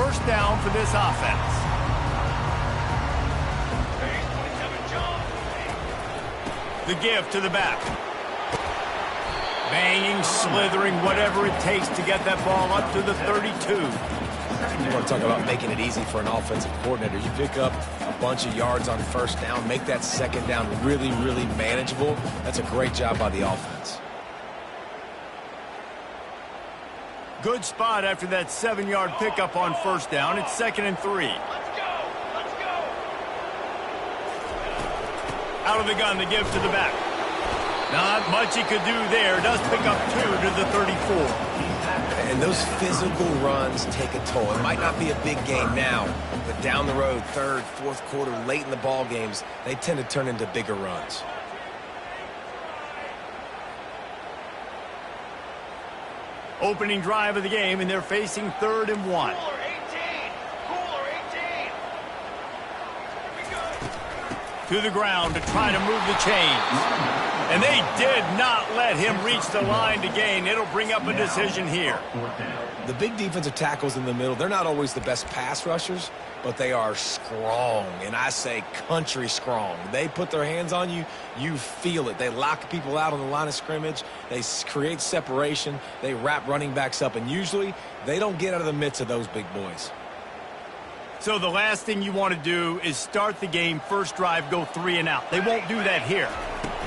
first down for this offense. The give to the back. Banging, slithering, whatever it takes to get that ball up to the 32. You want to talk about making it easy for an offensive coordinator. You pick up a bunch of yards on first down, make that second down really, really manageable. That's a great job by the offense. Good spot after that 7-yard pickup on first down. It's 2nd and 3. Let's go. Out of the gun, the give to the back. Not much he could do there. Does pick up 2 to the 34. And those physical runs take a toll. It might not be a big game now, but down the road, third, fourth quarter, late in the ball games, they tend to turn into bigger runs. Opening drive of the game, and they're facing 3rd and 1. Cooler 18. Here we go. To the ground to try to move the chains. And they did not let him reach the line to gain. It'll bring up a decision here. The big defensive tackles in the middle, they're not always the best pass rushers, but they are strong, and I say country strong. They put their hands on you, you feel it. They lock people out on the line of scrimmage. They create separation. They wrap running backs up, and usually they don't get out of the midst of those big boys. So the last thing you want to do is start the game, first drive, go 3 and out. They won't do that here.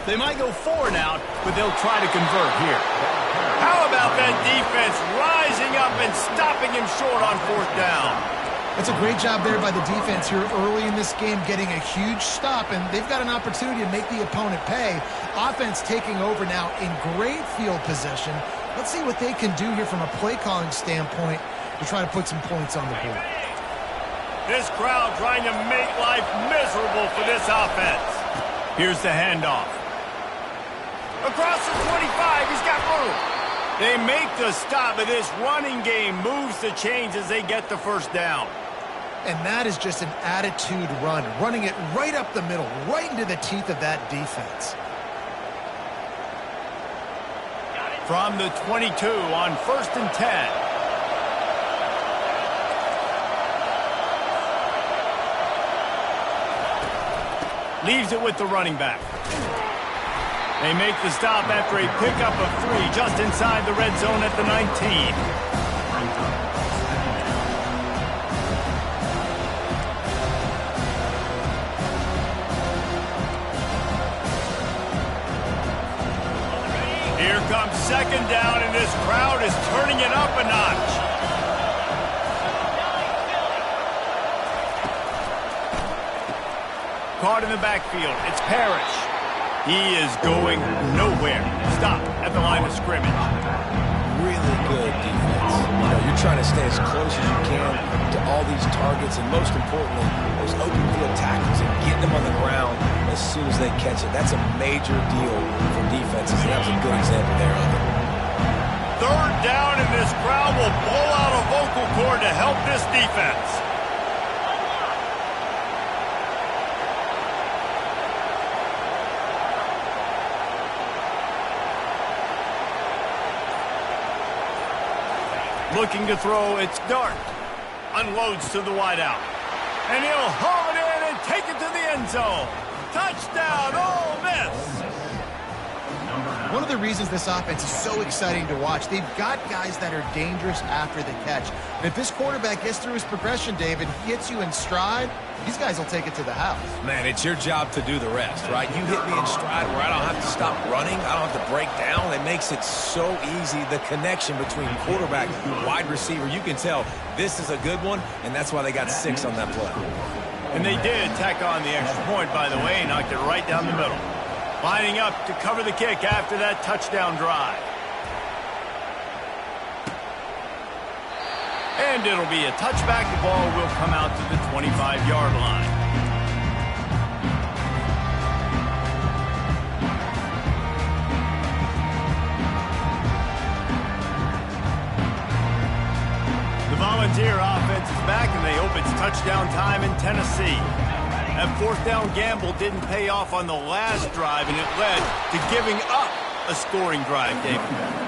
They might go 4 and out, but they'll try to convert here. How about that defense rising up and stopping him short on 4th down? That's a great job there by the defense here early in this game, getting a huge stop, and they've got an opportunity to make the opponent pay. Offense taking over now in great field position. Let's see what they can do here from a play calling standpoint to try to put some points on the board. This crowd trying to make life miserable for this offense. Here's the handoff. Across the 25, he's got room. They make the stop, but this running game moves the chains as they get the first down. And that is just an attitude run, running it right up the middle, right into the teeth of that defense. From the 22 on 1st and 10. Leaves it with the running back. They make the stop after a pickup of 3 just inside the red zone at the 19. Here comes 2nd down, and this crowd is turning it up a notch. Caught in the backfield. It's Parrish. He is going nowhere. Stop at the line of scrimmage. Really good defense. You know, you're trying to stay as close as you can to all these targets, and most importantly, those open field tackles and getting them on the ground as soon as they catch it. That's a major deal for defenses, and that was a good example there of it. 3rd down, and this crowd will blow out a vocal cord to help this defense. Looking to throw, it's Dart. Unloads to the wideout. And he'll haul it in and take it to the end zone. Touchdown, Ole Miss! One of the reasons this offense is so exciting to watch, they've got guys that are dangerous after the catch. And if this quarterback gets through his progression, David, he gets you in stride, these guys will take it to the house. Man, it's your job to do the rest, right? You hit me in stride where I don't have to stop running. I don't have to break down. It makes it so easy. The connection between quarterback and wide receiver, you can tell this is a good one, and that's why they got 6 on that play. And they did tack on the extra point, by the way, knocked it right down the middle. Lining up to cover the kick after that touchdown drive. And it'll be a touchback. The ball will come out to the 25-yard line. The Volunteer offense is back, and they hope it's touchdown time in Tennessee. That 4th down gamble didn't pay off on the last drive, and it led to giving up a a scoring drive, David.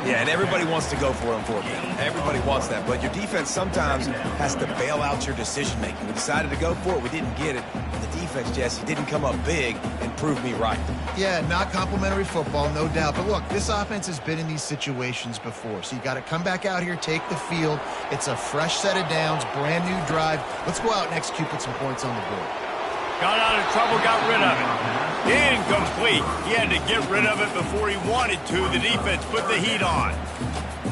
Yeah, and everybody wants to go for it on fourth down. Everybody wants that, but your defense sometimes has to bail out your decision-making. We decided to go for it. We didn't get it. The defense, Jesse, didn't come up big and prove me right. Yeah, not complimentary football, no doubt. But look, this offense has been in these situations before, so you got to come back out here, take the field. It's a fresh set of downs, brand new drive. Let's go out and execute, put some points on the board. Got out of trouble, got rid of it. Incomplete. He had to get rid of it before he wanted to. The defense put the heat on.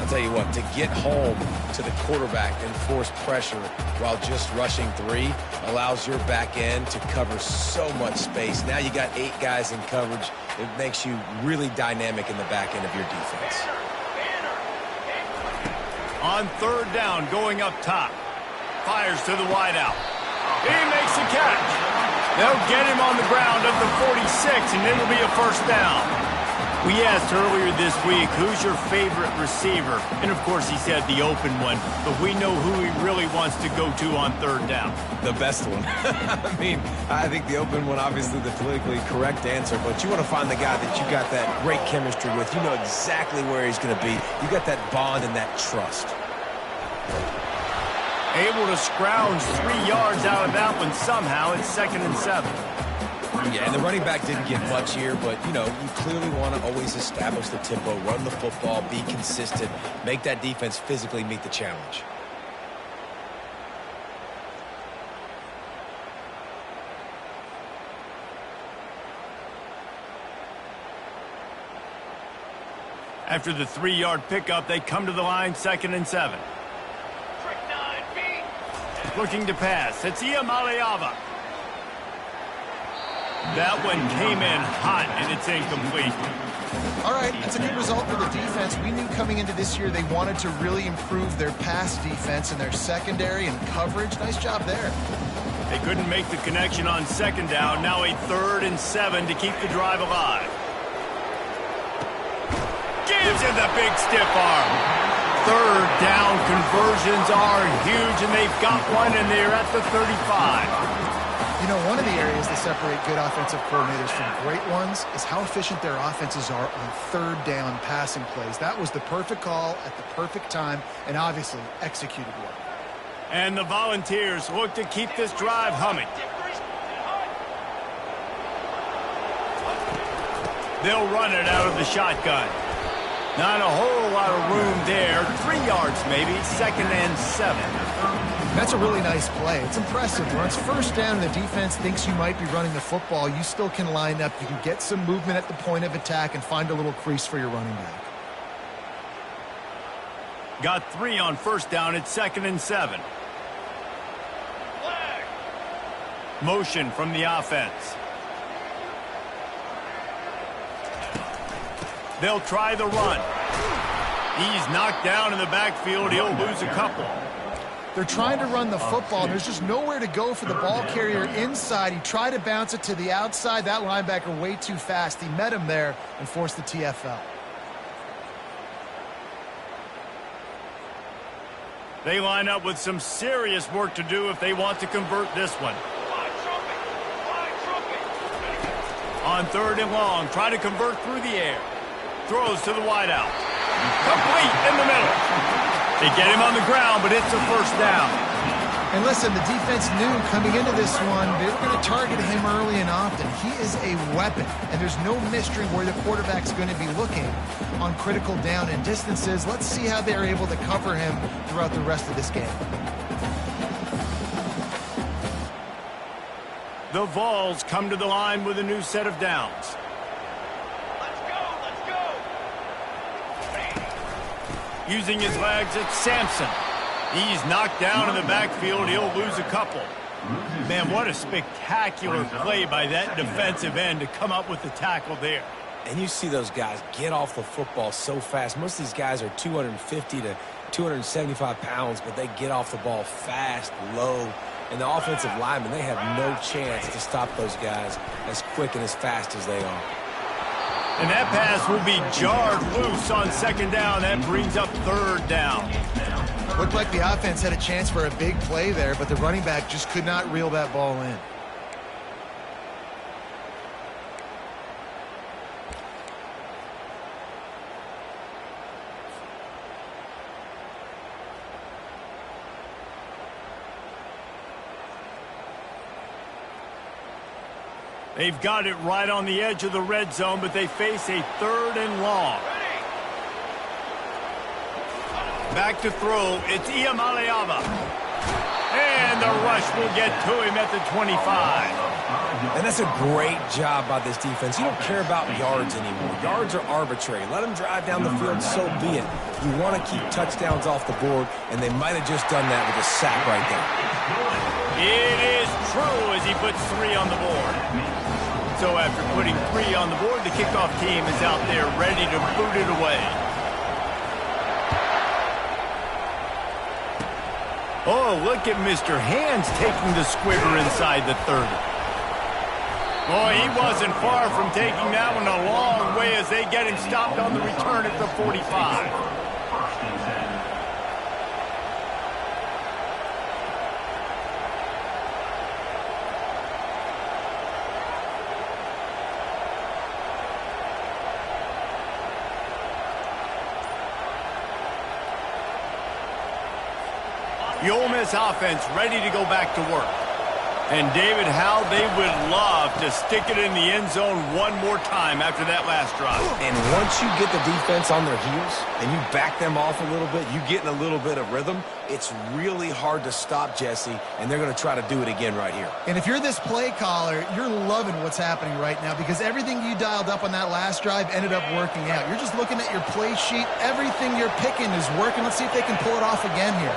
I'll tell you what, to get home to the quarterback and force pressure while just rushing 3 allows your back end to cover so much space. Now you got 8 guys in coverage. It makes you really dynamic in the back end of your defense. On third down, going up top. Fires to the wideout. He makes the catch. They'll get him on the ground of the 46, and it'll be a first down. We asked earlier this week, who's your favorite receiver? And, of course, he said the open one, but we know who he really wants to go to on third down. The best one. I mean, I think the open one, obviously the politically correct answer, but you want to find the guy that you got that great chemistry with. You know exactly where he's going to be. You got that bond and that trust. Able to scrounge 3 yards out of that one somehow. It's 2nd and 7. Yeah, and the running back didn't get much here, but, you know, you clearly want to always establish the tempo, run the football, be consistent, make that defense physically meet the challenge. After the 3-yard pickup, they come to the line, 2nd and 7. Looking to pass. It's Iamaleava. That one came in hot, and it's incomplete. All right, that's a good result for the defense. We knew coming into this year they wanted to really improve their pass defense and their secondary and coverage. Nice job there. They couldn't make the connection on 2nd down. Now a 3rd and 7 to keep the drive alive. Gives him the big stiff arm. Third down conversions are huge, and they've got one, and they're at the 35. You know, one of the areas that separate good offensive coordinators from great ones is how efficient their offenses are on third down passing plays. That was the perfect call at the perfect time, and obviously executed well. And the Volunteers look to keep this drive humming. They'll run it out of the shotgun. Not a whole lot of room there. 3 yards maybe, 2nd and 7. That's a really nice play. It's impressive. When it's first down and the defense thinks you might be running the football, you still can line up. You can get some movement at the point of attack and find a little crease for your running back. Got 3 on first down. It's 2nd and 7. Motion from the offense. They'll try the run. He's knocked down in the backfield. He'll lose a couple. They're trying to run the football. There's just nowhere to go for the ball carrier inside. He tried to bounce it to the outside. That linebacker way too fast. He met him there and forced the TFL. They line up with some serious work to do if they want to convert this one. On 3rd and long, try to convert through the air. Throws to the wideout. Complete in the middle. They get him on the ground, but it's a first down. And listen, the defense knew coming into this one, they were going to target him early and often. He is a weapon, and there's no mystery where the quarterback's going to be looking on critical down and distances. Let's see how they're able to cover him throughout the rest of this game. The Vols come to the line with a new set of downs. Using his legs, it's Sampson. He's knocked down in the backfield. He'll lose a couple. Man, what a spectacular play by that defensive end to come up with the tackle there. And you see those guys get off the football so fast. Most of these guys are 250 to 275 pounds, but they get off the ball fast, low. And the offensive linemen, they have no chance to stop those guys as quick and as fast as they are. And that pass will be jarred loose on 2nd down. That brings up 3rd down. Looked like the offense had a chance for a big play there, but the running back just could not reel that ball in. They've got it right on the edge of the red zone, but they face a 3rd and long. Back to throw, it's Iamaleava. And the rush will get to him at the 25. And that's a great job by this defense. You don't care about yards anymore. Yards are arbitrary. Let them drive down the field, so be it. You want to keep touchdowns off the board, and they might have just done that with a sack right there. It is true as he puts 3 on the board. So after putting 3 on the board, the kickoff team is out there ready to boot it away. Oh, look at Mr. Hands taking the squibber inside the 30. Boy, he wasn't far from taking that one a long way as they get him stopped on the return at the 45. The Ole Miss offense ready to go back to work. And David, how they would love to stick it in the end zone one more time after that last drive. And once you get the defense on their heels and you back them off a little bit, you get in a little bit of rhythm, it's really hard to stop Jesse, and they're going to try to do it again right here. And if you're this play caller, you're loving what's happening right now because everything you dialed up on that last drive ended up working out. You're just looking at your play sheet. Everything you're picking is working. Let's see if they can pull it off again here.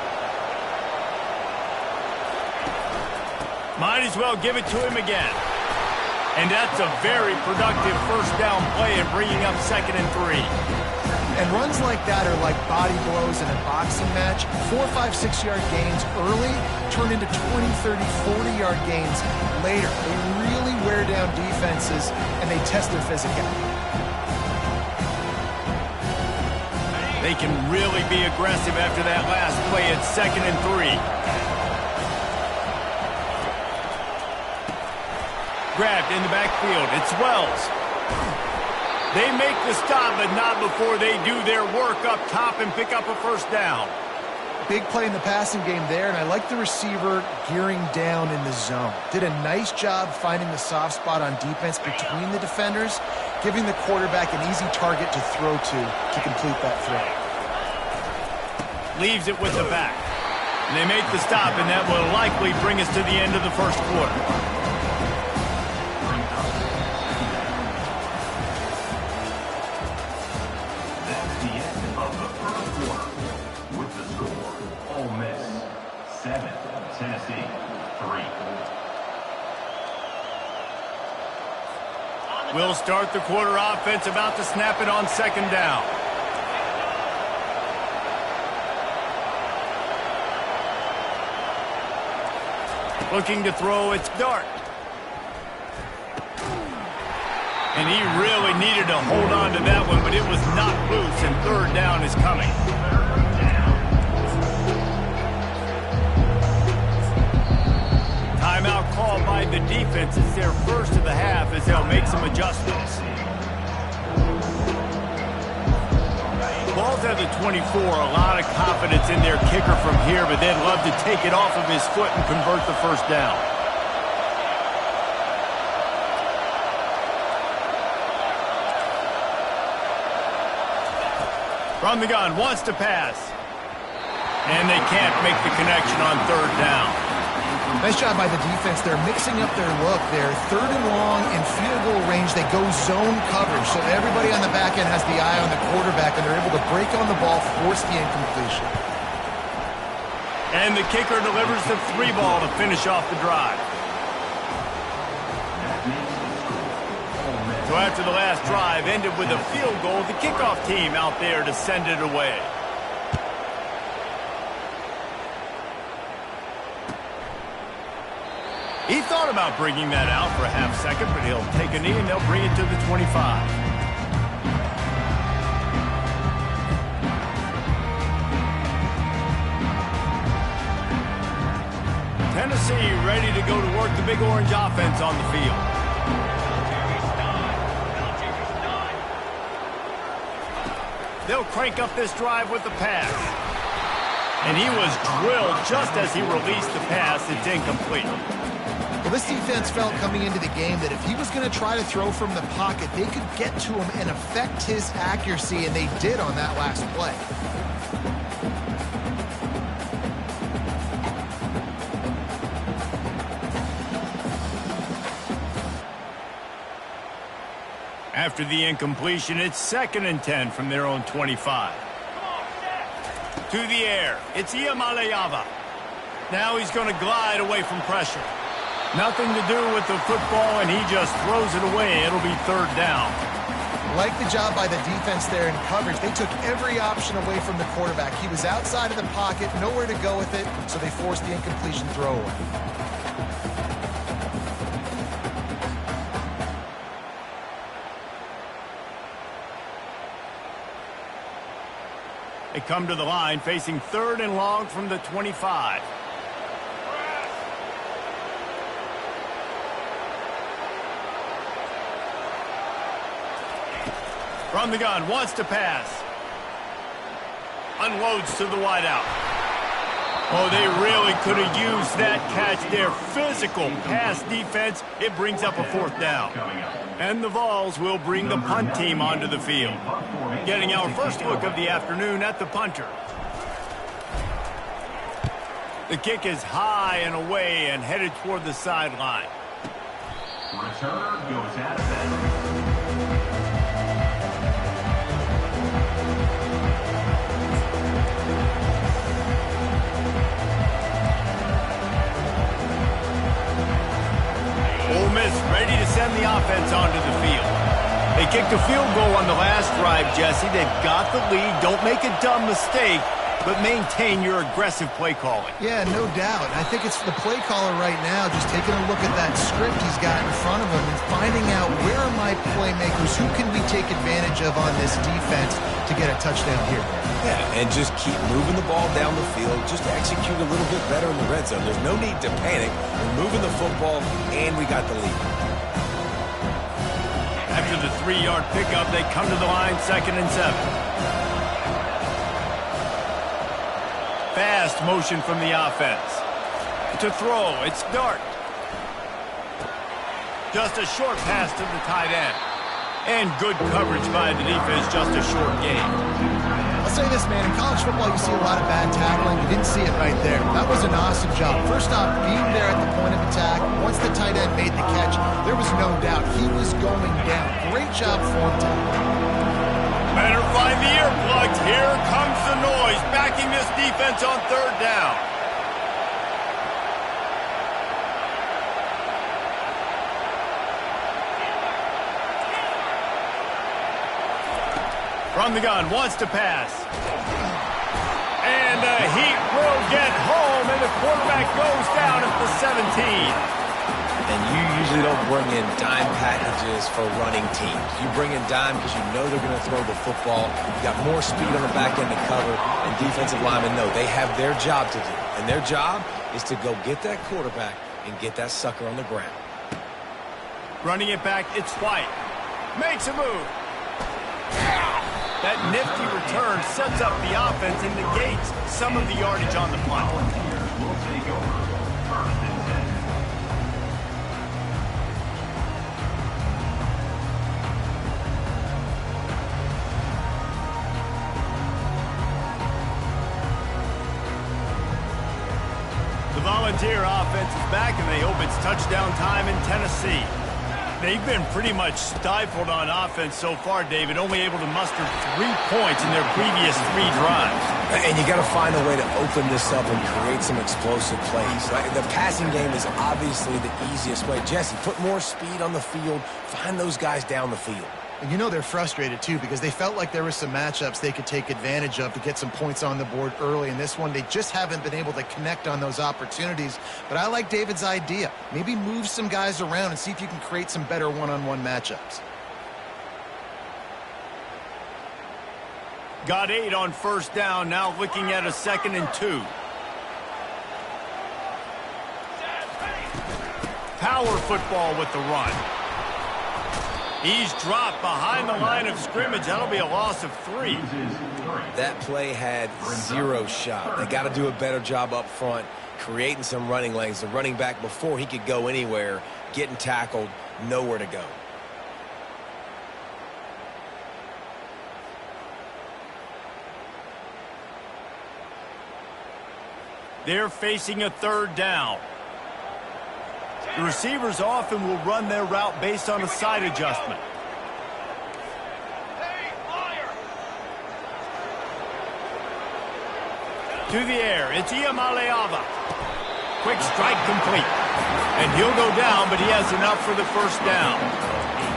Might as well give it to him again. And that's a very productive first down play and bringing up 2nd and 3. And runs like that are like body blows in a boxing match. 4, 5, 6-yard gains early turn into 20, 30, 40-yard gains later. They really wear down defenses, and they test their physicality. They can really be aggressive after that last play at 2nd and 3. Grabbed in the backfield. It's Wells. They make the stop, but not before they do their work up top and pick up a first down. Big play in the passing game there, and I like the receiver gearing down in the zone. Did a nice job finding the soft spot on defense between the defenders, giving the quarterback an easy target to throw to complete that throw. Leaves it with the back. And they make the stop, and that will likely bring us to the end of the first quarter. We'll start the quarter offense about to snap it on 2nd down. Looking to throw, it's Dart. And he really needed to hold on to that one, but it was knocked loose, and 3rd down is coming. Timeout called by the defense. It's their first of the half as they'll make some adjustments. Ball's at the 24. A lot of confidence in their kicker from here, but they'd love to take it off of his foot and convert the first down. From the gun, wants to pass. And they can't make the connection on 3rd down. Nice job by the defense. They're mixing up their look. They're 3rd and long in field goal range. They go zone coverage, so everybody on the back end has the eye on the quarterback, and they're able to break on the ball, force the incompletion. And the kicker delivers the 3 ball to finish off the drive. So after the last drive ended with a field goal, the kickoff team out there to send it away. He thought about bringing that out for a half second, but he'll take a knee and they'll bring it to the 25. Tennessee ready to go to work the Big Orange offense on the field. They'll crank up this drive with the pass. And he was drilled just as he released the pass. It's incomplete. Well, this defense felt coming into the game that if he was going to try to throw from the pocket, they could get to him and affect his accuracy, and they did on that last play. After the incompletion, it's 2nd and 10 from their own 25. To the air, it's Iamaleava. Now he's going to glide away from pressure. Nothing to do with the football, and he just throws it away. It'll be 3rd down. Like the job by the defense there in coverage. They took every option away from the quarterback. He was outside of the pocket, nowhere to go with it, so they forced the incompletion throwaway. They come to the line facing 3rd and long from the 25. From the gun, wants to pass. Unloads to the wideout. Oh, they really could have used that catch there. Physical pass defense. It brings up a 4th down. And the Vols will bring the punt team onto the field. Getting our first look of the afternoon at the punter. The kick is high and away and headed toward the sideline. Return goes out of bounds. Ole Miss ready to send the offense onto the field. They kicked a field goal on the last drive, Jesse. They've got the lead. Don't make a dumb mistake, but maintain your aggressive play calling. Yeah, no doubt. I think it's the play caller right now just taking a look at that script he's got in front of him and finding out where are my playmakers, who can we take advantage of on this defense to get a touchdown here. Yeah, and just keep moving the ball down the field. Just execute a little bit better in the red zone. There's no need to panic. We're moving the football, and we got the lead. After the 3-yard pickup, they come to the line 2nd and 7. Fast motion from the offense. To throw, it's Dart. Just a short pass to the tight end. And good coverage by the defense, just a short gain. I'll say this, man. In college football, you see a lot of bad tackling. You didn't see it right there. That was an awesome job. First off, being there at the point of attack. Once the tight end made the catch, there was no doubt he was going down. Great job for him to. Better find the earplugs. Here comes the noise, backing this defense on 3rd down. From the gun, wants to pass. And the heat will get home, and the quarterback goes down at the 17. And you usually don't bring in dime packages for running teams. You bring in dime because you know they're going to throw the football. You got more speed on the back end to cover, and defensive linemen know they have their job to do. And their job is to go get that quarterback and get that sucker on the ground. Running it back, it's White. Makes a move. That nifty return sets up the offense and negates some of the yardage on the punt. Will take over 1st and 10. The Volunteer offense is back, and they hope it's touchdown time in Tennessee. They've been pretty much stifled on offense so far, David, only able to muster 3 points in their previous 3 drives. And you got to find a way to open this up and create some explosive plays. Like, the passing game is obviously the easiest way. Jesse, put more speed on the field. Find those guys down the field. And you know they're frustrated, too, because they felt like there were some matchups they could take advantage of to get some points on the board early. In this one, they just haven't been able to connect on those opportunities. But I like David's idea. Maybe move some guys around and see if you can create some better one-on-one matchups. Got 8 on 1st down, now looking at a 2nd and 2. Power football with the run. He's dropped behind the line of scrimmage. That'll be a loss of 3. That play had 0 shot. They got to do a better job up front, creating some running lanes. The running back, before he could go anywhere, getting tackled, nowhere to go. They're facing a 3rd down. The receivers often will run their route based on a side adjustment. To the air, it's Iamaleava. Quick strike complete. And he'll go down, but he has enough for the 1st down.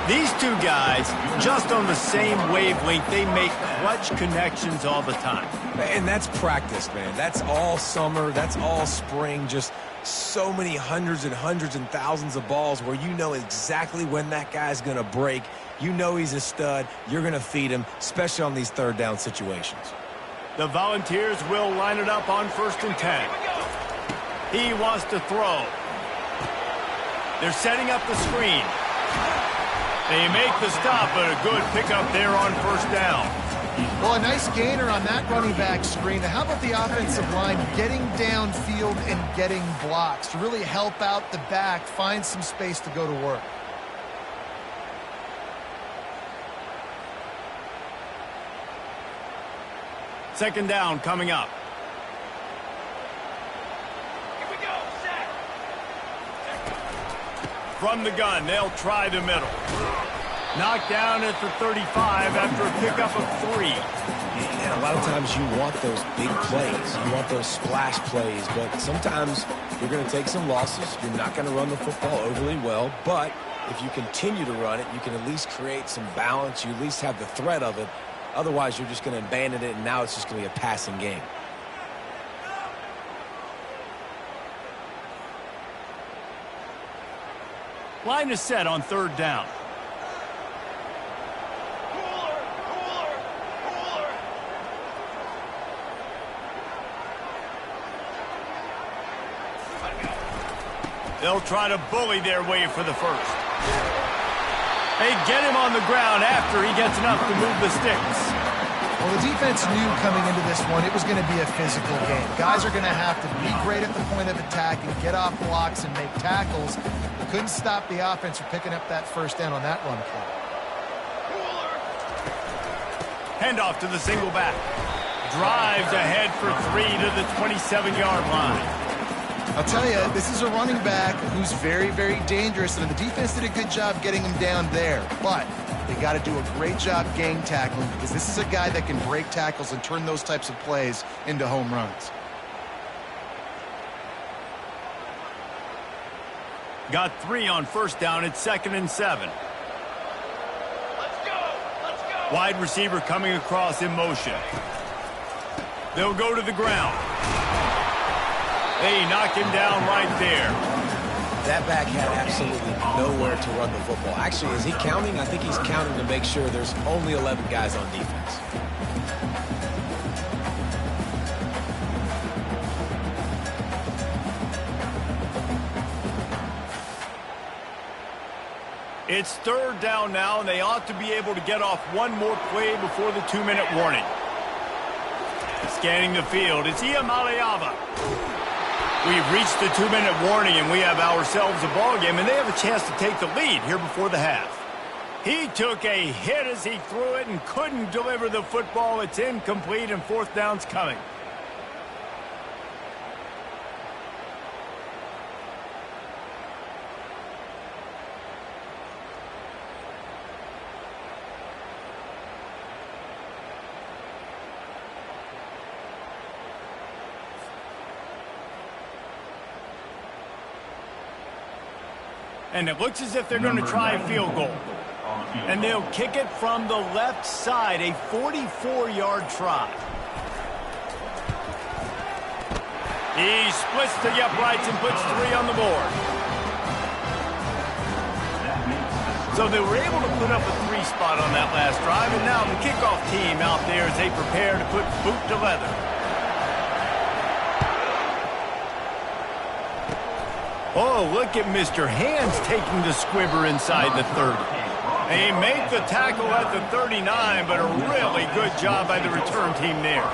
These two guys, just on the same wavelength, they make clutch connections all the time. And that's practice, man. That's all summer. That's all spring. Just so many hundreds and thousands of balls where you know exactly when that guy's going to break. You know he's a stud. You're going to feed him, especially on these 3rd down situations. The Volunteers will line it up on 1st and 10. He wants to throw. They're setting up the screen. They make the stop, but a good pickup there on 1st down. Well, a nice gainer on that running back screen. How about the offensive line getting downfield and getting blocks to really help out the back, find some space to go to work? Second down coming up. Here we go, set. From the gun, they'll try the middle. Knocked down at the 35 after a pickup of 3. And a lot of times you want those big plays. You want those splash plays, but sometimes you're going to take some losses. You're not going to run the football overly well, but if you continue to run it, you can at least create some balance. You at least have the threat of it. Otherwise, you're just going to abandon it, and now it's just going to be a passing game. Line is set on 3rd down. They'll try to bully their way for the 1st. They get him on the ground after he gets enough to move the sticks. Well, the defense knew coming into this one it was going to be a physical game. Guys are going to have to be great at the point of attack and get off blocks and make tackles. They couldn't stop the offense from picking up that 1st down on that run play. Handoff to the single back. Drives ahead for 3 to the 27-yard line. I'll tell you, this is a running back who's very, very dangerous, and the defense did a good job getting him down there. But they got to do a great job gang tackling because this is a guy that can break tackles and turn those types of plays into home runs. Got 3 on 1st down. It's 2nd and 7. Let's go. Wide receiver coming across in motion. They'll go to the ground. They knock him down right there. That back had absolutely nowhere to run the football. Actually, is he counting? I think he's counting to make sure there's only 11 guys on defense. It's 3rd down now, and they ought to be able to get off one more play before the 2-minute warning. Scanning the field, it's Iamaleava. We've reached the 2-minute warning, and we have ourselves a ball game, and they have a chance to take the lead here before the half. He took a hit as he threw it and couldn't deliver the football. It's incomplete, and 4th down's coming. And it looks as if they're going to try a field goal. And they'll kick it from the left side, a 44-yard try. He splits the uprights and puts 3 on the board. So they were able to put up a 3 spot on that last drive, and now the kickoff team out there as they prepare to put boot to leather. Oh, look at Mr. Hands taking the squibber inside the 30. They make the tackle at the 39, but a really good job by the return team there.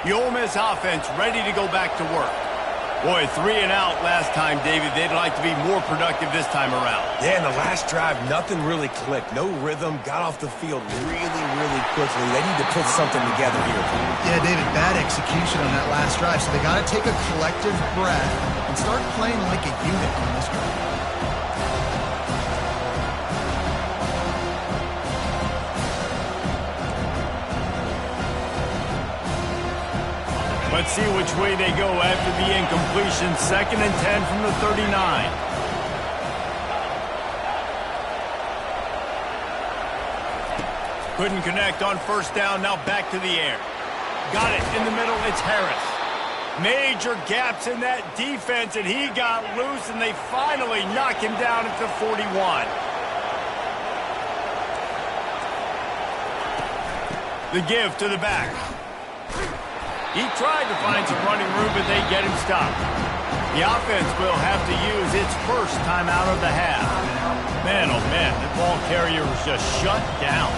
The Ole Miss offense ready to go back to work. Boy, 3 and out last time, David. They'd like to be more productive this time around. Yeah, in the last drive, nothing really clicked. No rhythm, got off the field really, really quickly. They need to put something together here. Yeah, David, bad execution on that last drive. So they got to take a collective breath and start playing like a unit on this drive. Let's see which way they go after the incompletion. 2nd and 10 from the 39. Couldn't connect on first down. Now back to the air. Got it in the middle. It's Harris. Major gaps in that defense, and he got loose, and they finally knock him down at the 41. The give to the back. He tried to find some running room, but they get him stopped. The offense will have to use its first timeout of the half. Man, oh man, the ball carrier was just shut down.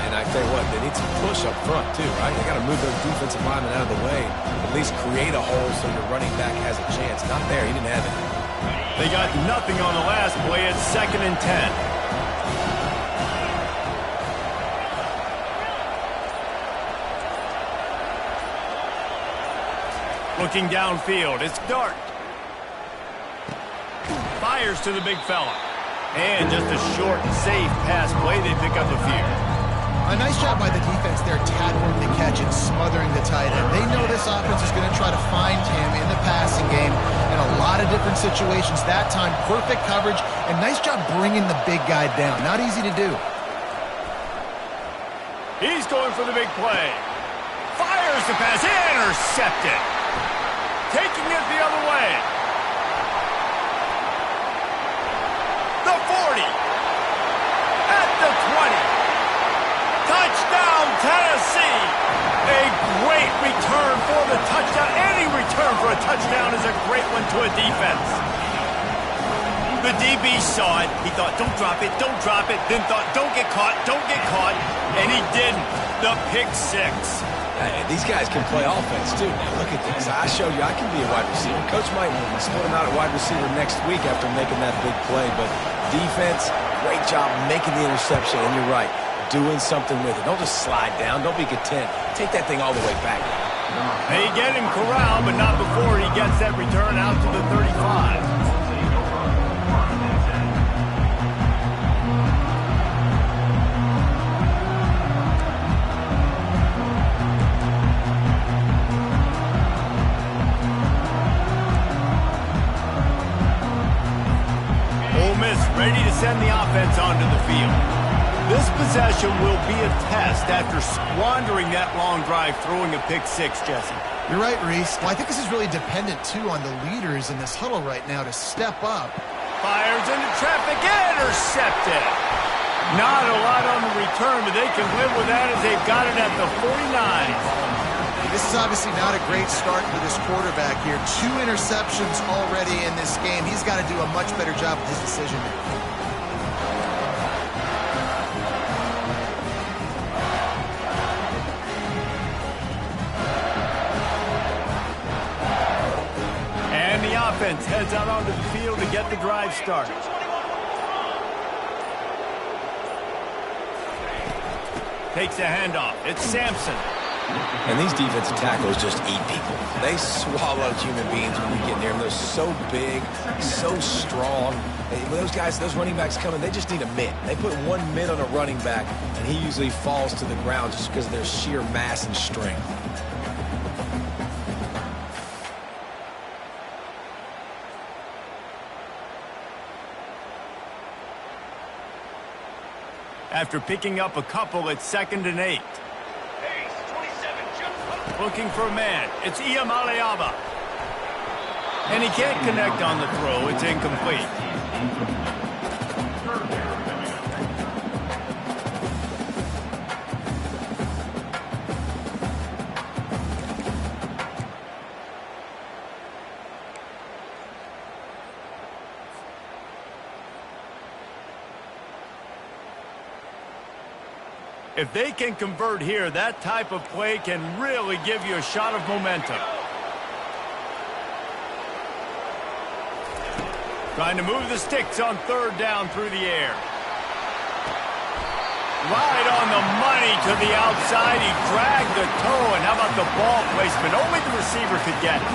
And I tell you what, they need some push up front too, right? They got to move those defensive linemen out of the way. At least create a hole so your running back has a chance. Not there, he didn't have it. They got nothing on the last play. It's 2nd and 10. Looking downfield, it's Dart. Fires to the big fella. And just a short, safe pass play. They pick up a few. A nice job by the defense there, tackling the catch and smothering the tight end. They know this offense is going to try to find him in the passing game in a lot of different situations. That time, perfect coverage, and nice job bringing the big guy down. Not easy to do. He's going for the big play. Fires the pass, intercepted. Taking it the other way. The 40. At the 20. Touchdown, Tennessee. A great return for the touchdown. Any return for a touchdown is a great one to a defense. The DB saw it. He thought, don't drop it, don't drop it. Then thought, don't get caught, don't get caught. And he didn't. The pick 6. Hey, these guys can play offense, too. Now, look at this. I showed you I can be a wide receiver. Coach might split him out at wide receiver next week after making that big play. But defense, great job making the interception. And you're right, doing something with it. Don't just slide down. Don't be content. Take that thing all the way back. They get him corralled, but not before he gets that return out to the 35. Ready to send the offense onto the field. This possession will be a test after squandering that long drive, throwing a pick 6, Jesse. You're right, Reese. Well, I think this is really dependent, too, on the leaders in this huddle right now to step up. Fires into traffic, intercepted. Not a lot on the return, but they can live with that as they've got it at the 49. This is obviously not a great start for this quarterback here. 2 interceptions already in this game. He's got to do a much better job with his decision making. And the offense heads out onto the field to get the drive started. Takes a handoff. It's Sampson. And these defensive tackles just eat people. They swallow human beings when you get near them. They're so big, so strong. When those guys, those running backs come in, they just need a mitt. They put 1 mitt on a running back, and he usually falls to the ground just because of their sheer mass and strength. After picking up a couple, it's 2nd and 8. Looking for a man. It's Iamaleava. And he can't connect on the throw. It's incomplete. If they can convert here, that type of play can really give you a shot of momentum. Trying to move the sticks on third down through the air. Right on the money to the outside. He dragged the toe, and how about the ball placement? Only the receiver could get it.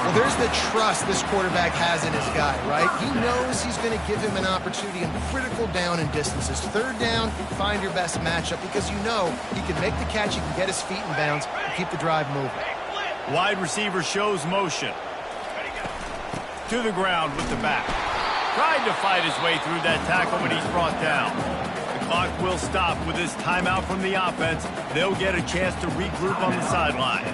Well, there's the trust this quarterback has in his guy, right? He knows he's going to give him an opportunity in critical down and distances. Third down, find your best matchup because you know he can make the catch, he can get his feet in bounds, and keep the drive moving. Wide receiver shows motion. To the ground with the back. Tried to fight his way through that tackle, but he's brought down. The clock will stop with this timeout from the offense. They'll get a chance to regroup on the sideline.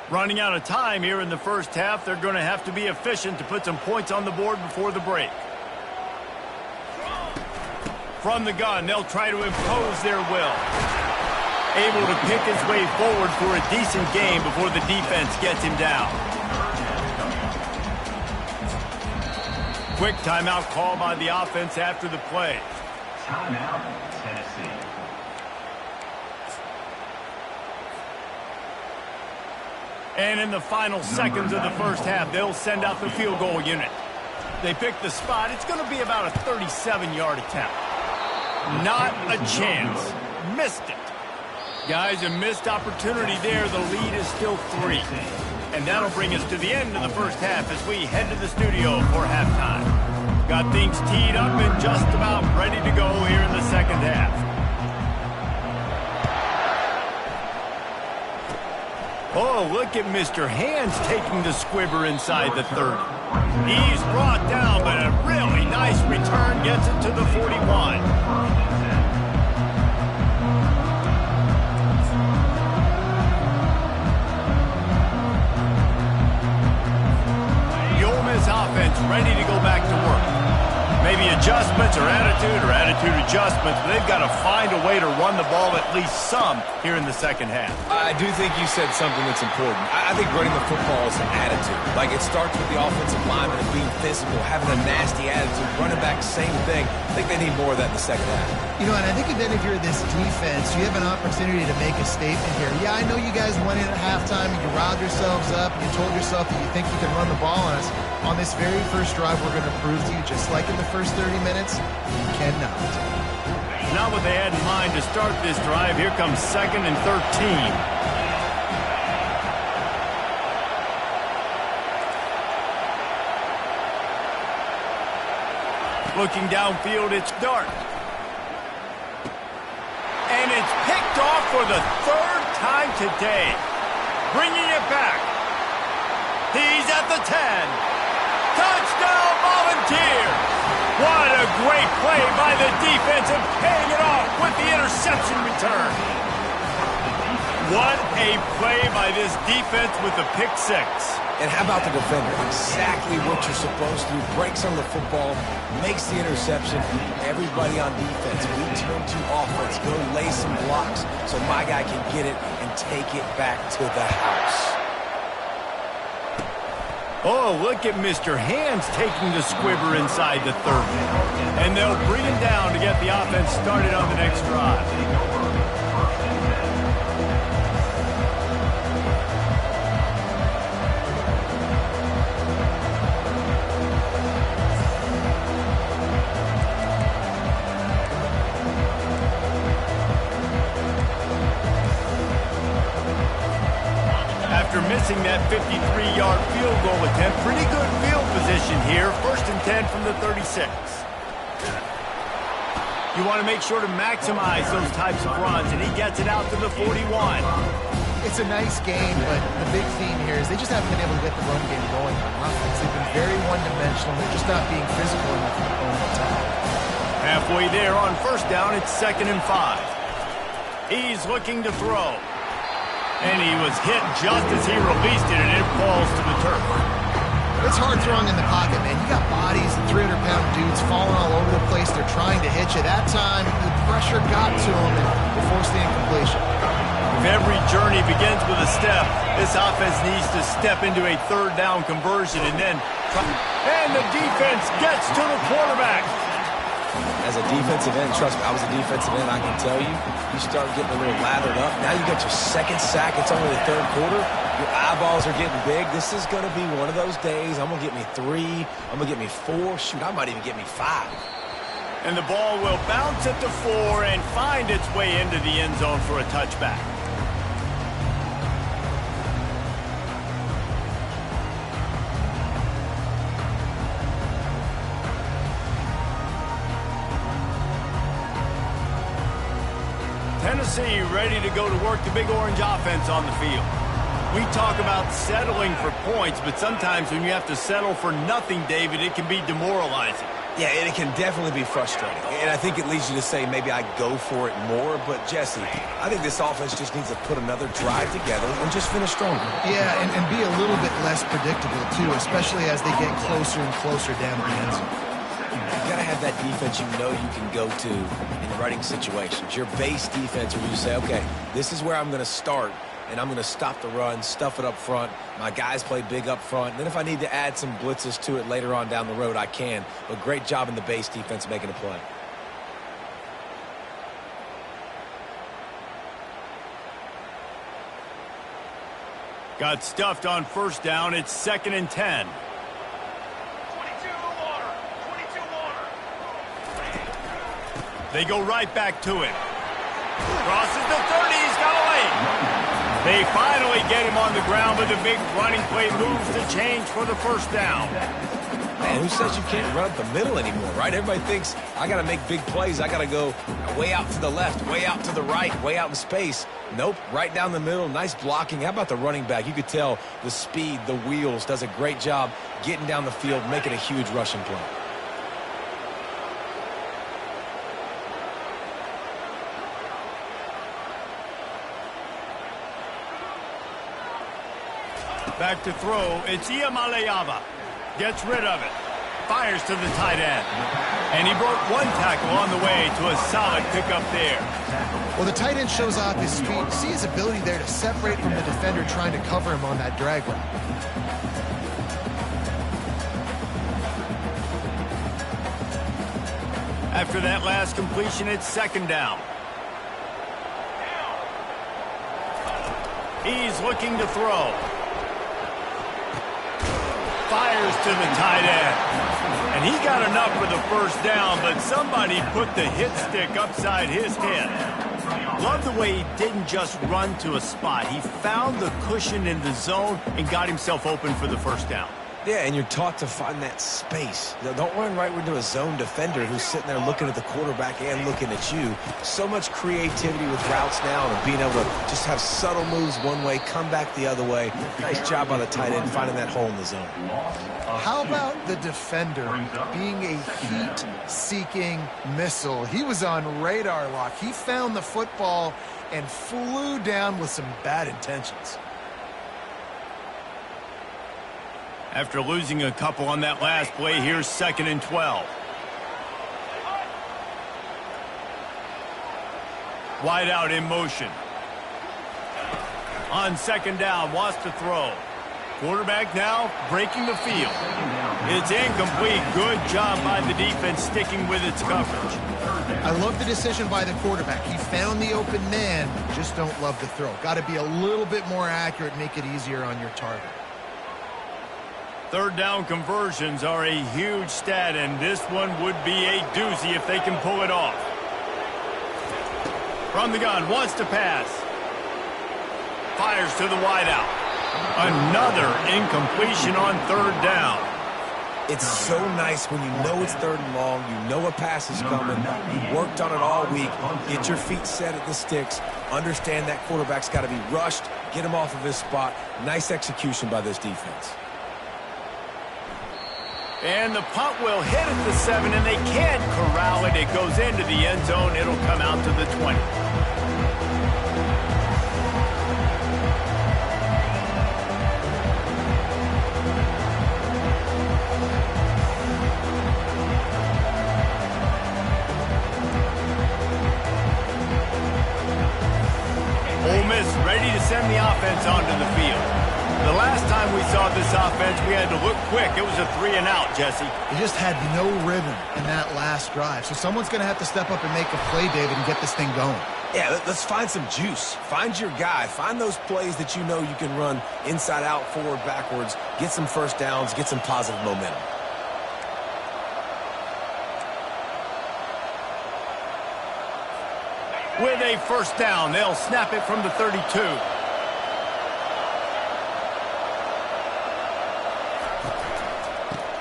Running out of time here in the first half. They're going to have to be efficient to put some points on the board before the break. From the gun, they'll try to impose their will. Able to pick his way forward for a decent game before the defense gets him down. Quick timeout call by the offense after the play. Timeout, Tennessee. And in the final seconds of the first half, they'll send out the field goal unit. They pick the spot. It's going to be about a 37-yard attempt. Not a chance. Missed it. Guys, a missed opportunity there. The lead is still 3. And that'll bring us to the end of the first half as we head to the studio for halftime. Got things teed up and just about ready to go here in the second half. Oh, look at Mr. Hands taking the squibber inside the 30. He's brought down, but a really nice return gets it to the 41. The Ole Miss offense ready to go back to work. Maybe adjustments or attitude adjustments, but they've got to find a way to run the ball at least some here in the second half. I do think you said something that's important. I think running the football is an attitude. Like, it starts with the offensive lineman and being physical, having a nasty attitude. Running back, same thing. I think they need more of that in the second half. You know, and I think then if you're this defense, you have an opportunity to make a statement here. Yeah, I know you guys went in at halftime and you riled yourselves up and you told yourself that you think you can run the ball on us. On this very first drive, we're going to prove to you, just like in the first 30 minutes, you cannot. Not what they had in mind to start this drive. Here comes 2nd and 13. Looking downfield, it's Dart. And it's picked off for the 3rd time today. Bringing it back. He's at the 10. Touchdown, Volunteers! What a great play by the defense and paying it off with the interception return. What a play by this defense with the pick 6. And how about the defender? Exactly what you're supposed to do. Breaks on the football, makes the interception. Everybody on defense, we turn to offense. Go lay some blocks so my guy can get it and take it back to the house. Oh, look at Mr. Hands taking the squibber inside the 30. And they'll bring it down to get the offense started on the next drive. After missing that 53-yard field goal attempt, pretty good field position here. 1st and 10 from the 36. You want to make sure to maximize those types of runs, and he gets it out to the 41. It's a nice game, but the big theme here is they just haven't been able to get the run game going on offense. They've been very one-dimensional. They're just not being physical enough in the opponent attack. Halfway there on 1st down, it's 2nd and 5. He's looking to throw. And he was hit just as he released it, and it falls to the turf. It's hard throwing in the pocket, man. You got bodies and 300-pound dudes falling all over the place. They're trying to hit you. That time, the pressure got to them, and they forced the incompletion. If every journey begins with a step, this offense needs to step into a third down conversion and then and the defense gets to the quarterback. As a defensive end, trust me, I was a defensive end, I can tell you, you start getting a little lathered up. Now you got your second sack. It's only the third quarter. Your eyeballs are getting big. This is going to be one of those days. I'm going to get me 3. I'm going to get me 4. Shoot, I might even get me 5. And the ball will bounce at the 4 and find its way into the end zone for a touchback. Tennessee ready to go to work the Big Orange offense on the field. We talk about settling for points, but sometimes when you have to settle for nothing, David, it can be demoralizing. Yeah, and it can definitely be frustrating. And I think it leads you to say maybe I go for it more. But, Jesse, I think this offense just needs to put another drive together and just finish stronger. Yeah, and be a little bit less predictable, too, especially as they get closer and closer down to the end zone. You got to have that defense you know you can go to in running situations. Your base defense where you say, okay, this is where I'm going to start, and I'm going to stop the run, stuff it up front. My guys play big up front. And then if I need to add some blitzes to it later on down the road, I can. But great job in the base defense making a play. Got stuffed on first down. It's 2nd and 10. 22 water. 22 water. They go right back to it. Crosses the 30. He's got away. They finally get him on the ground, but the big running play moves the change for the first down. Man, who says you can't run up the middle anymore, right? Everybody thinks I got to make big plays. I got to go way out to the left, way out to the right, way out in space. Nope, right down the middle. Nice blocking. How about the running back? You could tell the speed, the wheels, does a great job getting down the field, making a huge rushing play. Back to throw. It's Iamaleava. Gets rid of it. Fires to the tight end. And he broke one tackle on the way to a solid pickup there. Well, the tight end shows off his speed. See his ability there to separate from the defender trying to cover him on that drag route. After that last completion, it's 2nd down. He's looking to throw. Fires to the tight end. And he got enough for the first down, but somebody put the hit stick upside his head. Love the way he didn't just run to a spot. He found the cushion in the zone and got himself open for the first down. Yeah, and you're taught to find that space. Don't run right into a zone defender who's sitting there looking at the quarterback and looking at you. So much creativity with routes now and being able to just have subtle moves one way, come back the other way. Nice job by the tight end finding that hole in the zone. How about the defender being a heat-seeking missile? He was on radar lock. He found the football and flew down with some bad intentions. After losing a couple on that last play, here's 2nd and 12. Wide out in motion. On 2nd down, wants to throw. Quarterback now breaking the field. It's incomplete. Good job by the defense sticking with its coverage. I love the decision by the quarterback. He found the open man, just don't love the throw. Got to be a little bit more accurate, make it easier on your target. 3rd down conversions are a huge stat, and this one would be a doozy if they can pull it off. From the gun, wants to pass. Fires to the wideout. Another incompletion on 3rd down. It's so nice when you know it's 3rd and long, you know a pass is coming, you worked on it all week, get your feet set at the sticks, understand that quarterback's got to be rushed, get him off of his spot. Nice execution by this defense. And the punt will hit at the 7, and they can't corral it. It goes into the end zone. It'll come out to the 20. Miss ready to send the offense onto the field. The last time we saw this offense, we had to look quick. It was a 3-and-out, Jesse. They just had no rhythm in that last drive. So someone's going to have to step up and make a play, David, and get this thing going. Yeah, let's find some juice. Find your guy. Find those plays that you know you can run inside out, forward, backwards. Get some first downs. Get some positive momentum. With a first down, they'll snap it from the 32.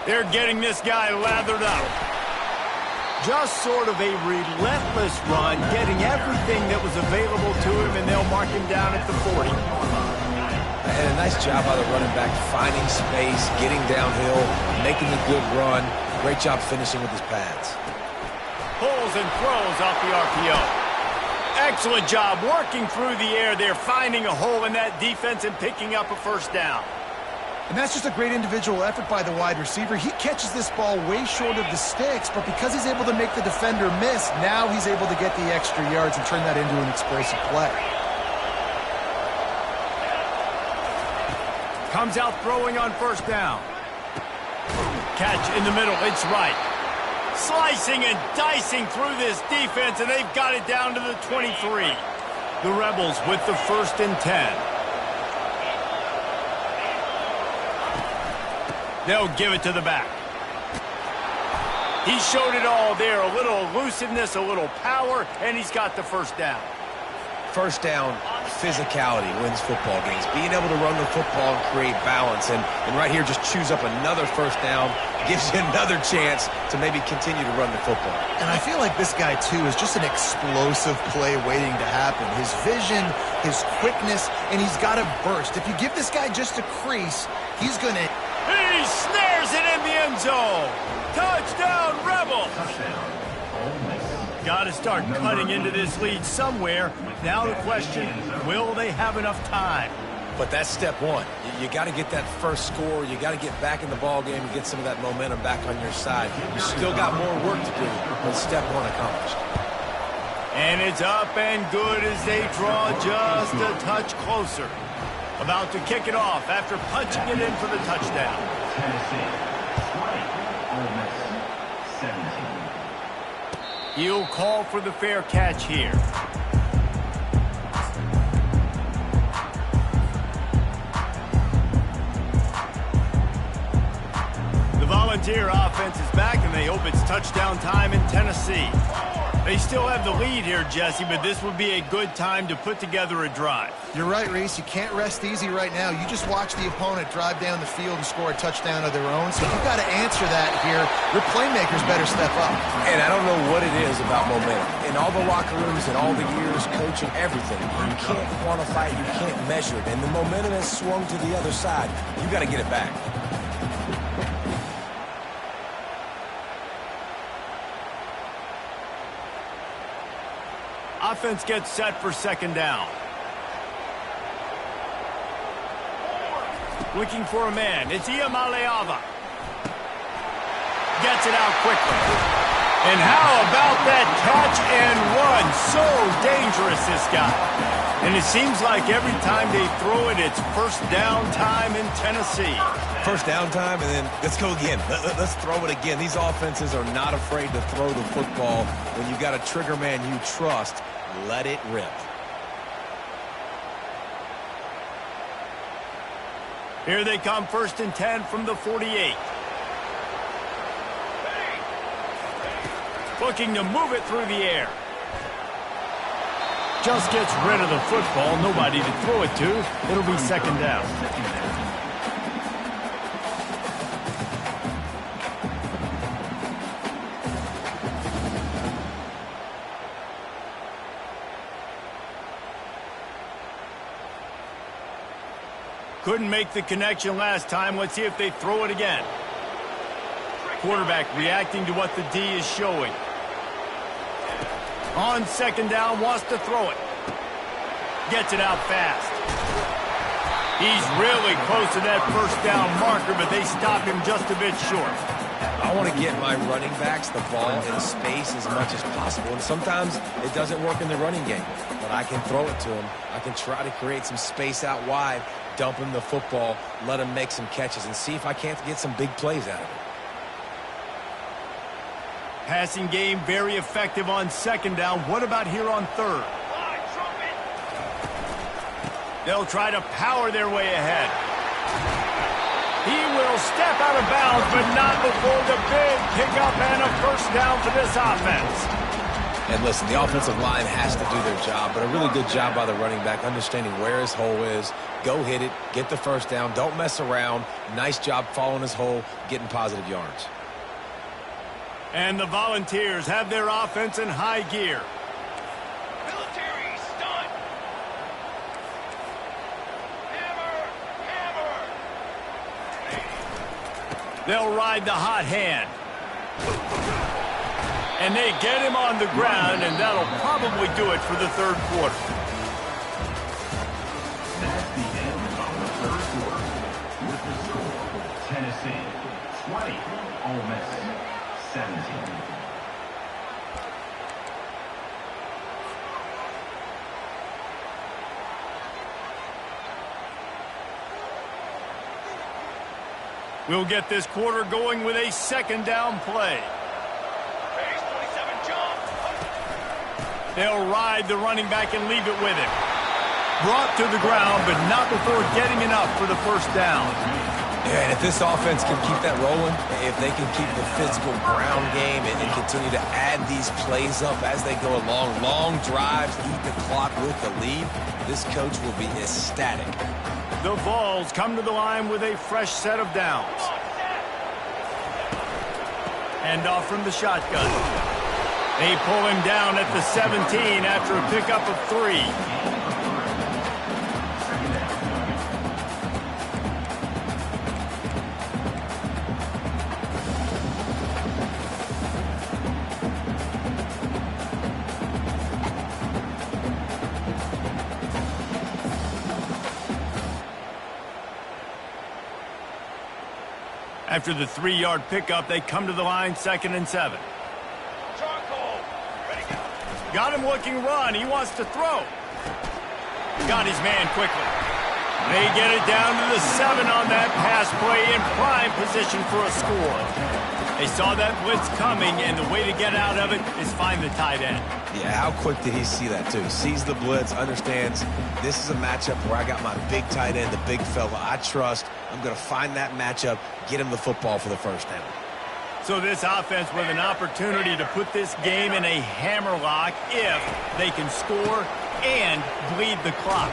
They're getting this guy lathered up. Just sort of a relentless run, getting everything that was available to him, and they'll mark him down at the 40. And a nice job by the running back, finding space, getting downhill, making a good run. Great job finishing with his pads. Pulls and throws off the RPO. Excellent job working through the air there, finding a hole in that defense and picking up a first down. And that's just a great individual effort by the wide receiver. He catches this ball way short of the sticks, but because he's able to make the defender miss, now he's able to get the extra yards and turn that into an explosive play. Comes out throwing on first down. Catch in the middle, it's right. Slicing and dicing through this defense, and they've got it down to the 23. The Rebels with the 1st and 10. They'll give it to the back. He showed it all there. A little elusiveness, a little power, and he's got the first down. First down, physicality wins football games. Being able to run the football and create balance. And right here, just choose up another first down. Gives you another chance to maybe continue to run the football. And I feel like this guy, too, is just an explosive play waiting to happen. His vision, his quickness, and he's got a burst. If you give this guy just a crease, he's going to... He snares it in the end zone. Touchdown, Rebels. Touchdown, Ole Miss. Got to start cutting into this lead somewhere. Now the question, will they have enough time? But that's step one. You got to get that first score. You got to get back in the ball game and get some of that momentum back on your side. You still got more work to do, but step one accomplished. And it's up and good as they draw just a touch closer. About to kick it off after punching it in for the touchdown. Tennessee, 20. Ole Miss, 17. He'll call for the fair catch here. The Volunteer offense is back, and they hope it's touchdown time in Tennessee. They still have the lead here, Jesse, but this would be a good time to put together a drive. You're right, Reese. You can't rest easy right now. You just watch the opponent drive down the field and score a touchdown of their own. So you've got to answer that here. Your playmakers better step up. And I don't know what it is about momentum. In all the locker rooms and all the years coaching, everything, you can't quantify it, you can't measure it. And the momentum has swung to the other side. You got to get it back. Offense gets set for second down. Looking for a man. It's Iamaleava. Gets it out quickly. And how about that catch and run? So dangerous, this guy. And it seems like every time they throw it, it's first down time in Tennessee. First down time, and then let's go again. Let's throw it again. These offenses are not afraid to throw the football. When you got a trigger man you trust, let it rip. Here they come, 1st and 10 from the 48. Looking to move it through the air. Just gets rid of the football. Nobody to throw it to. It'll be second down. Couldn't make the connection last time. Let's see if they throw it again. Quarterback reacting to what the D is showing. On second down, wants to throw it. Gets it out fast. He's really close to that first down marker, but they stop him just a bit short. I want to get my running backs the ball in space as much as possible. And sometimes it doesn't work in the running game, but I can throw it to them. I can try to create some space out wide, dump him the football, let him make some catches, and see if I can't get some big plays out of it. Passing game very effective on second down. What about here on third? They'll try to power their way ahead. He will step out of bounds, but not before the big pickup and a first down for this offense. And listen, the offensive line has to do their job, but a really good job by the running back understanding where his hole is. Go hit it, get the first down, don't mess around. Nice job following his hole, getting positive yards. And the Volunteers have their offense in high gear. Military stunt. Hammer, hammer. They'll ride the hot hand. And they get him on the ground, and that'll probably do it for the third quarter. That's the end of the third quarter. With the score, Tennessee 20, Ole Miss 17. We'll get this quarter going with a second down play. Phase 27 jump. They'll ride the running back and leave it with him. Brought to the ground, but not before getting enough for the first down. Yeah, and if this offense can keep that rolling, if they can keep the physical ground game and continue to add these plays up as they go along, long drives, eat the clock with the lead, this coach will be ecstatic. The Vols come to the line with a fresh set of downs. Hand off from the shotgun. They pull him down at the 17 after a pickup of 3. After the 3-yard pickup, they come to the line 2nd and 7. Charcoal. Ready, go. Got him looking run. He wants to throw. Got his man quickly. They get it down to the 7 on that pass play in prime position for a score. They saw that blitz coming, and the way to get out of it is find the tight end. Yeah, how quick did he see that, too? Sees the blitz, understands this is a matchup where I got my big tight end, the big fella I trust. I'm going to find that matchup, get him the football for the first down. So this offense with an opportunity to put this game in a hammerlock if they can score and bleed the clock.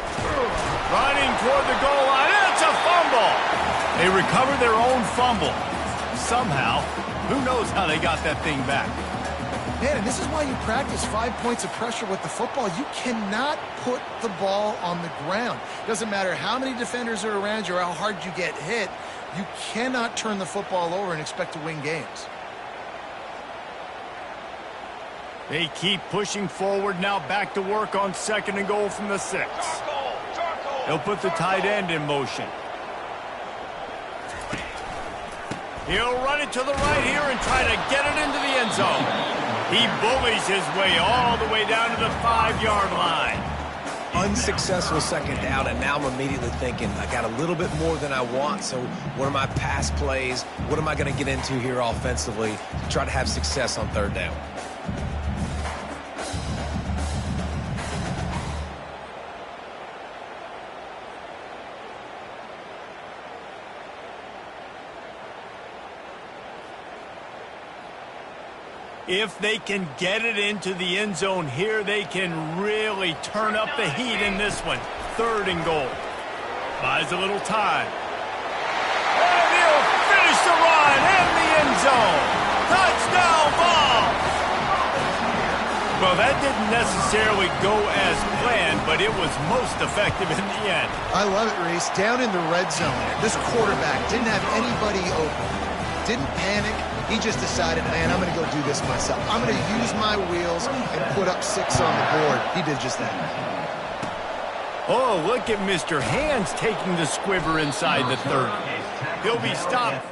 Running toward the goal line. It's a fumble. They recover their own fumble. Somehow, who knows how they got that thing back. Man, and this is why you practice 5 points of pressure with the football. You cannot put the ball on the ground. Doesn't matter how many defenders are around you or how hard you get hit. You cannot turn the football over and expect to win games. They keep pushing forward now, back to work on 2nd and goal from the 6. Charcoal. Charcoal. They'll put the tight end in motion. He'll run it to the right here and try to get it into the end zone. He bullies his way all the way down to the 5-yard line. Unsuccessful second down, and now I'm immediately thinking, I got a little bit more than I want, so what are my pass plays? What am I going to get into here offensively to try to have success on 3rd down? If they can get it into the end zone here, they can really turn up the heat in this one. 3rd and goal. Buys a little time. And he'll finish the run in the end zone. Touchdown ball. Well, that didn't necessarily go as planned, but it was most effective in the end. I love it, Reese. Down in the red zone, this quarterback didn't have anybody open. Didn't panic. He just decided, man, I'm going to go do this myself. I'm going to use my wheels and put up 6 on the board. He did just that. Oh, look at Mr. Hands taking the squibber inside the 30. He'll be stopped.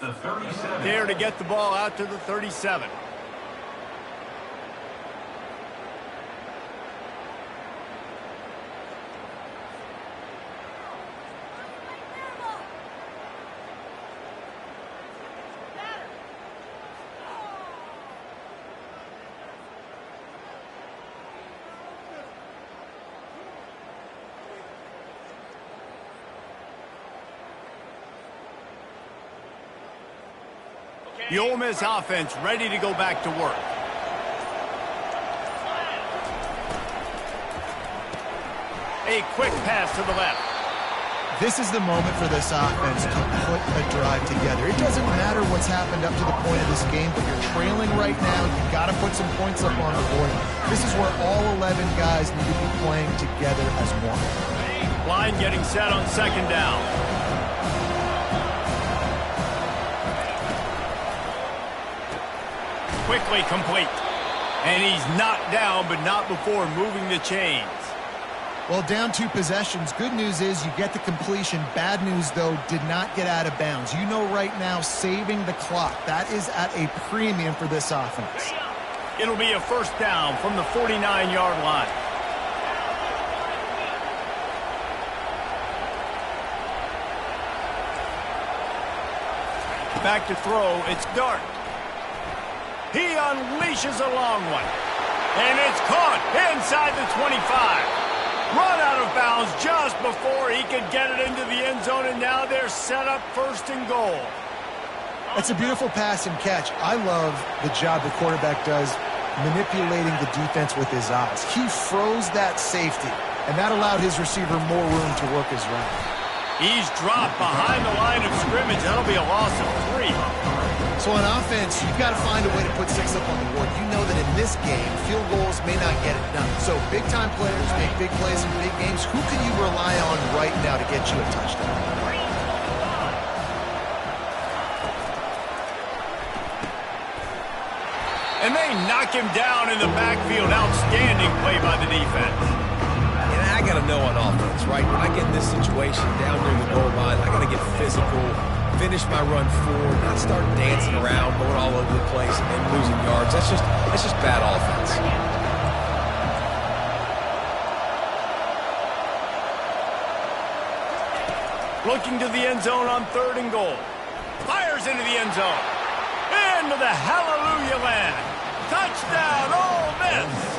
The 37. There to get the ball out to the 37. The Ole Miss offense ready to go back to work. A quick pass to the left. This is the moment for this offense to put a drive together. It doesn't matter what's happened up to the point of this game, but you're trailing right now. You've got to put some points up on the board. This is where all 11 guys need to be playing together as one. Line getting set on second down. Quickly complete. And he's knocked down, but not before moving the chains. Well, down 2 possessions. Good news is you get the completion. Bad news, though, did not get out of bounds. You know right now, saving the clock. That is at a premium for this offense. It'll be a first down from the 49-yard line. Back to throw, it's Dart. He unleashes a long one. And it's caught inside the 25. Run out of bounds just before he could get it into the end zone, and now they're set up first and goal. That's a beautiful pass and catch. I love the job the quarterback does manipulating the defense with his eyes. He froze that safety, and that allowed his receiver more room to work his route. He's dropped behind the line of scrimmage. That'll be a loss of 3. So on offense, you've got to find a way to put 6 up on the board. You know that in this game, field goals may not get it done. So big-time players make big plays in big games. Who can you rely on right now to get you a touchdown? And they knock him down in the backfield. Outstanding play by the defense. And I got to know on offense, right? When I get in this situation down near the goal line, I got to get physical, finish my run forward, not start dancing around, going all over the place, and losing yards. That's just bad offense. Looking to the end zone on 3rd and goal. Fires into the end zone. Into the hallelujah land. Touchdown, Ole Miss.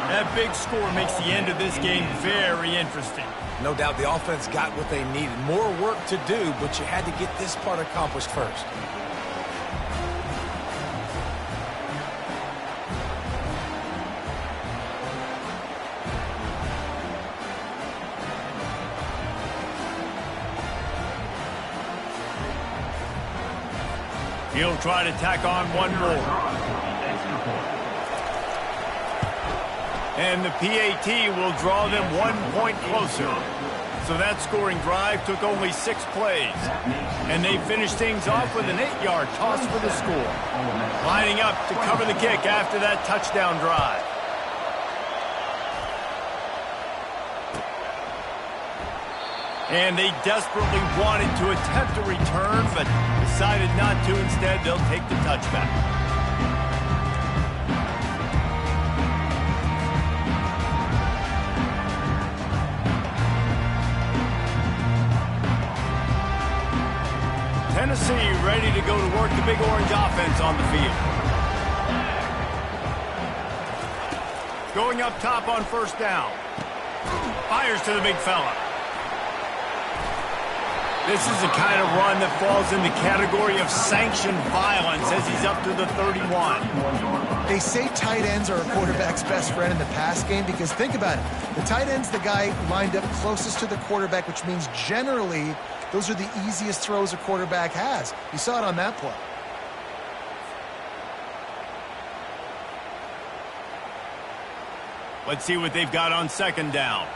That big score makes the end of this game very interesting. No doubt the offense got what they needed. More work to do, but you had to get this part accomplished first. He'll try to tack on one more. And the PAT will draw them 1 point closer. So that scoring drive took only 6 plays. And they finished things off with an 8-yard toss for the score. Lining up to cover the kick after that touchdown drive. And they desperately wanted to attempt a return, but decided not to. Instead, they'll take the touchback. Tennessee ready to go to work the Big Orange offense on the field. Going up top on first down. Fires to the big fella. This is the kind of run that falls in the category of sanctioned violence as he's up to the 31. They say tight ends are a quarterback's best friend in the pass game because think about it. The tight end's the guy lined up closest to the quarterback, which means generally those are the easiest throws a quarterback has. You saw it on that play. Let's see what they've got on second down.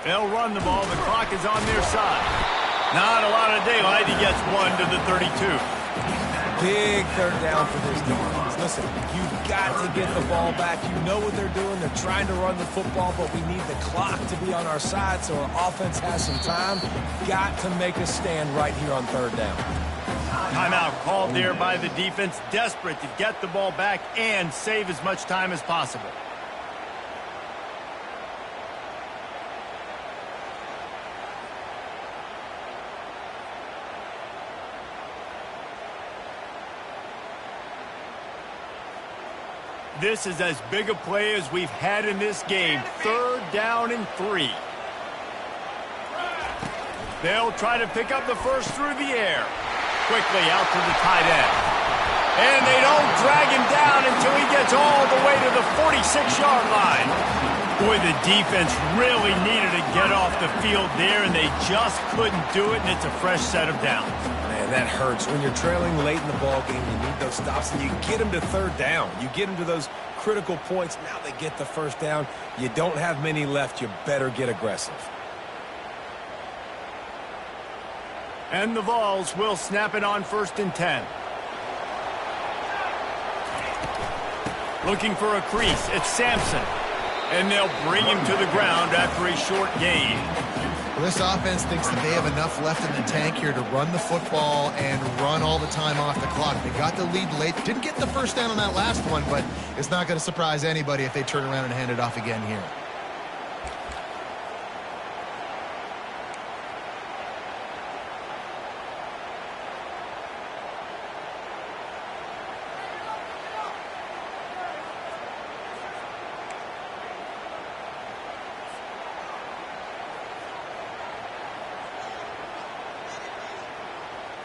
They'll run the ball. The clock is on their side. Not a lot of daylight. He gets 1 to the 32. big third down for this defense. Listen, you've got to get the ball back. You know what they're doing. They're trying to run the football, but we need the clock to be on our side so our offense has some time. Got to make a stand right here on third down. Timeout called there by the defense, desperate to get the ball back and save as much time as possible. This is as big a play as we've had in this game. Third down and 3. They'll try to pick up the first through the air. Quickly out to the tight end. And they don't drag him down until he gets all the way to the 46-yard line. Boy, the defense really needed to get off the field there, and they just couldn't do it, and it's a fresh set of downs. Man, that hurts. When you're trailing late in the ball game, you need those stops, and you get them to third down. You get them to those critical points. Now they get the first down. You don't have many left. You better get aggressive. And the Vols will snap it on 1st and 10. Looking for a crease. It's Sampson. And they'll bring him to the ground after a short gain. Well, this offense thinks that they have enough left in the tank here to run the football and run all the time off the clock. They got the lead late. Didn't get the first down on that last one, but it's not going to surprise anybody if they turn around and hand it off again here.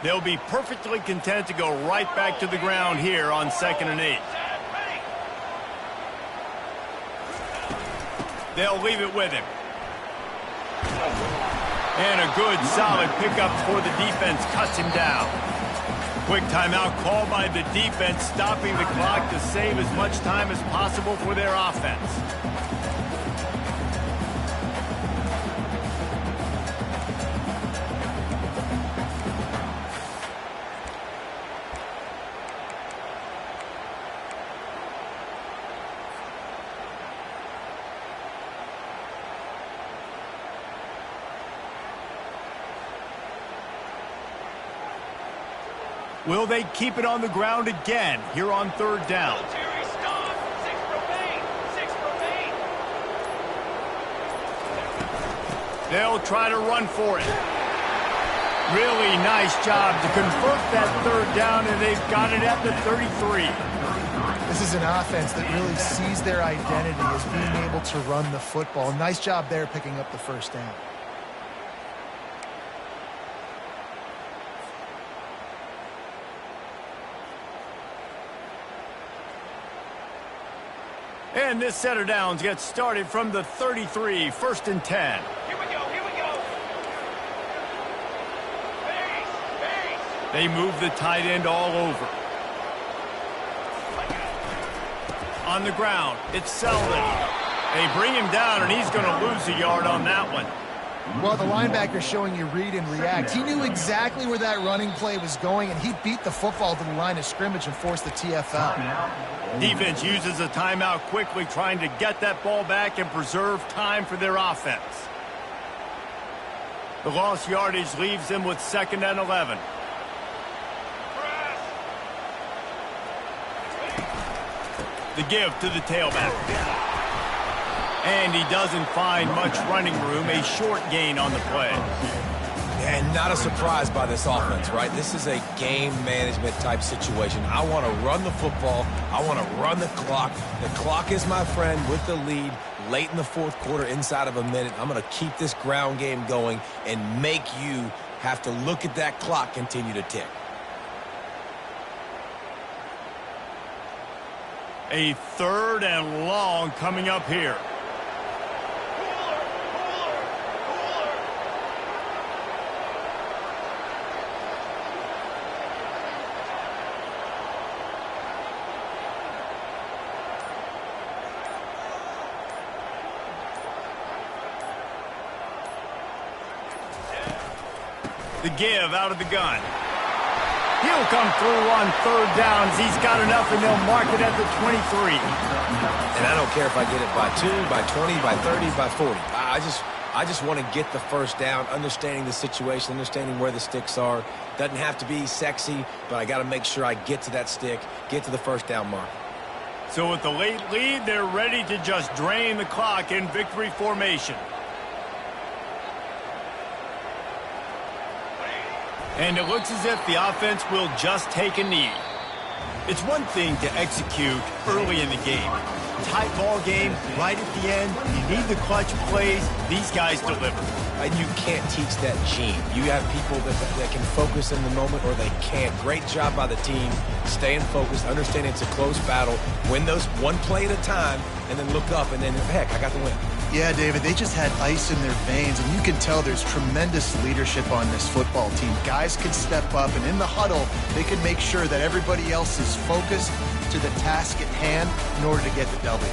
They'll be perfectly content to go right back to the ground here on 2nd and 8. They'll leave it with him. And a good, solid pickup for the defense cuts him down. Quick timeout called by the defense, stopping the clock to save as much time as possible for their offense. Will they keep it on the ground again here on 3rd down? Military stop. 6 remain. 6 remain. They'll try to run for it. Really nice job to convert that 3rd down, and they've got it at the 33. This is an offense that really sees their identity as being able to run the football. Nice job there picking up the first down. And this set of downs gets started from the 33, 1st and 10. Here we go. Here we go. Base. Base. They move the tight end all over. On the ground, it's Selden. They bring him down, and he's going to lose a yard on that one. Well, the linebacker showing you read and react. He knew exactly where that running play was going, and he beat the football to the line of scrimmage and forced the TFL. Defense uses a timeout quickly, trying to get that ball back and preserve time for their offense. The lost yardage leaves them with 2nd and 11. The give to the tailback. And he doesn't find much running room, a short gain on the play. And not a surprise by this offense, right? This is a game management type situation. I want to run the football. I want to run the clock. The clock is my friend with the lead late in the 4th quarter, inside of a minute. I'm going to keep this ground game going and make you have to look at that clock continue to tick. A 3rd and long coming up here. The give out of the gun. He'll come through on third down as he's got enough, and they'll mark it at the 23. And I don't care if I get it by 2, by 20, by 30, by 40. I just want to get the first down, understanding the situation, understanding where the sticks are. Doesn't have to be sexy, but I got to make sure I get to that stick, get to the first down mark. So with the late lead, they're ready to just drain the clock in victory formation. And it looks as if the offense will just take a knee. It's one thing to execute early in the game. Tight ball game, right at the end, you need the clutch plays. These guys deliver. And you can't teach that gene. You have people that can focus in the moment or they can't. Great job by the team, staying focused, understanding it's a close battle, win those one play at a time, and then look up, and then, heck, I got the win. Yeah, David, they just had ice in their veins, and you can tell there's tremendous leadership on this football team. Guys can step up, and in the huddle, they can make sure that everybody else is focused to the task at hand in order to get the W.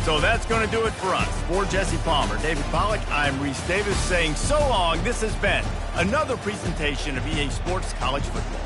So that's going to do it for us. For Jesse Palmer, David Pollack, I'm Reese Davis saying so long. This has been another presentation of EA Sports College Football.